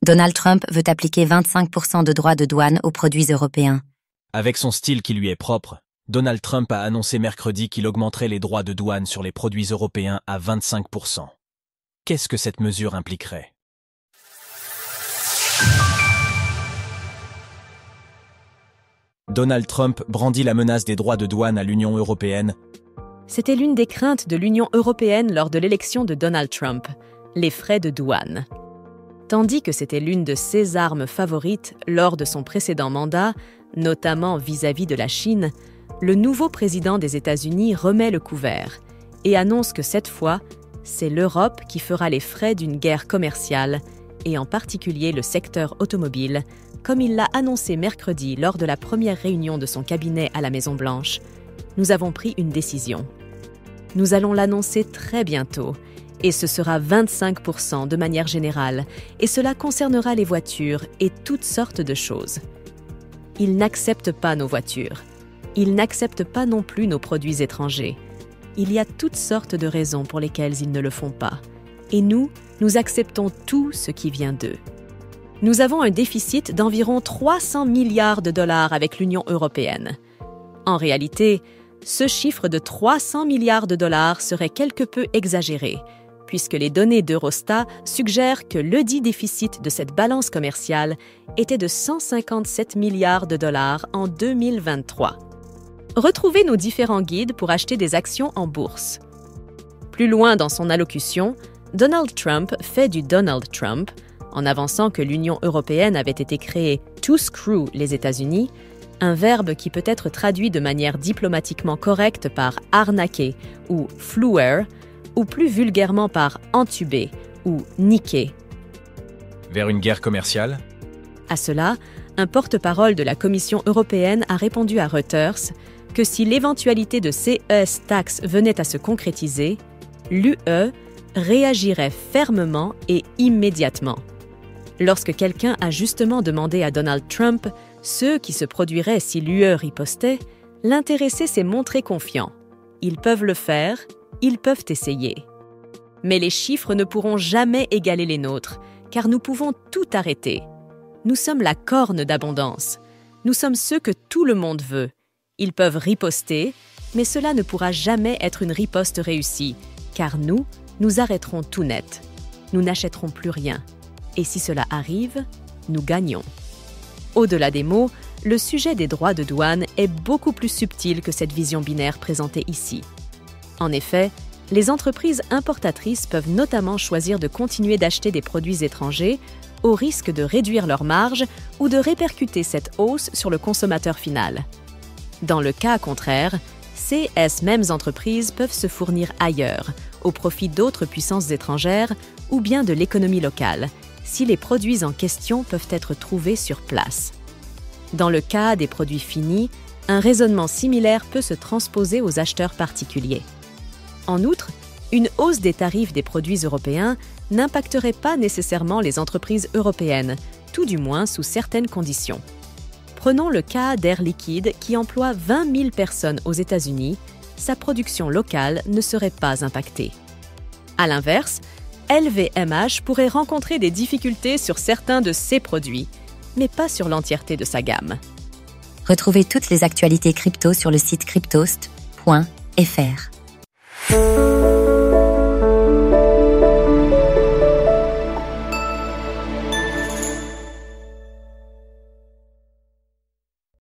Donald Trump veut appliquer 25% de droits de douane aux produits européens. Avec son style qui lui est propre, Donald Trump a annoncé mercredi qu'il augmenterait les droits de douane sur les produits européens à 25%. Qu'est-ce que cette mesure impliquerait ? Donald Trump brandit la menace des droits de douane à l'Union européenne. C'était l'une des craintes de l'Union européenne lors de l'élection de Donald Trump, les frais de douane. Tandis que c'était l'une de ses armes favorites lors de son précédent mandat, notamment vis-à-vis de la Chine, le nouveau président des États-Unis remet le couvert et annonce que cette fois, c'est l'Europe qui fera les frais d'une guerre commerciale, et en particulier le secteur automobile, comme il l'a annoncé mercredi lors de la première réunion de son cabinet à la Maison-Blanche. Nous avons pris une décision. Nous allons l'annoncer très bientôt, et ce sera 25% de manière générale, et cela concernera les voitures et toutes sortes de choses. Ils n'acceptent pas nos voitures. Ils n'acceptent pas non plus nos produits étrangers. Il y a toutes sortes de raisons pour lesquelles ils ne le font pas. Et nous acceptons tout ce qui vient d'eux. Nous avons un déficit d'environ 300 milliards de dollars avec l'Union européenne. En réalité, ce chiffre de 300 milliards de dollars serait quelque peu exagéré, puisque les données d'Eurostat suggèrent que ledit déficit de cette balance commerciale était de 157 milliards de dollars en 2023. Retrouvez nos différents guides pour acheter des actions en bourse. Plus loin dans son allocution, Donald Trump fait du Donald Trump, en avançant que l'Union européenne avait été créée « to screw » les États-Unis, un verbe qui peut être traduit de manière diplomatiquement correcte par « arnaquer » ou « flouer », ou plus vulgairement par « entuber » ou « niquer ». Vers une guerre commerciale ? À cela, un porte-parole de la Commission européenne a répondu à Reuters que si l'éventualité de CES tax venait à se concrétiser, l'UE réagirait fermement et immédiatement. Lorsque quelqu'un a justement demandé à Donald Trump ce qui se produirait si l'UE ripostait, l'intéressé s'est montré confiant. Ils peuvent le faire, ils peuvent essayer. Mais les chiffres ne pourront jamais égaler les nôtres, car nous pouvons tout arrêter. Nous sommes la corne d'abondance. Nous sommes ceux que tout le monde veut. Ils peuvent riposter, mais cela ne pourra jamais être une riposte réussie, car nous arrêterons tout net. Nous n'achèterons plus rien. Et si cela arrive, nous gagnons. Au-delà des mots, le sujet des droits de douane est beaucoup plus subtil que cette vision binaire présentée ici. En effet, les entreprises importatrices peuvent notamment choisir de continuer d'acheter des produits étrangers au risque de réduire leurs marges ou de répercuter cette hausse sur le consommateur final. Dans le cas contraire, ces mêmes entreprises peuvent se fournir ailleurs, au profit d'autres puissances étrangères ou bien de l'économie locale, si les produits en question peuvent être trouvés sur place. Dans le cas des produits finis, un raisonnement similaire peut se transposer aux acheteurs particuliers. En outre, une hausse des tarifs des produits européens n'impacterait pas nécessairement les entreprises européennes, tout du moins sous certaines conditions. Prenons le cas d'Air Liquide qui emploie 20 000 personnes aux États-Unis, sa production locale ne serait pas impactée. À l'inverse, LVMH pourrait rencontrer des difficultés sur certains de ses produits, mais pas sur l'entièreté de sa gamme. Retrouvez toutes les actualités crypto sur le site cryptost.fr.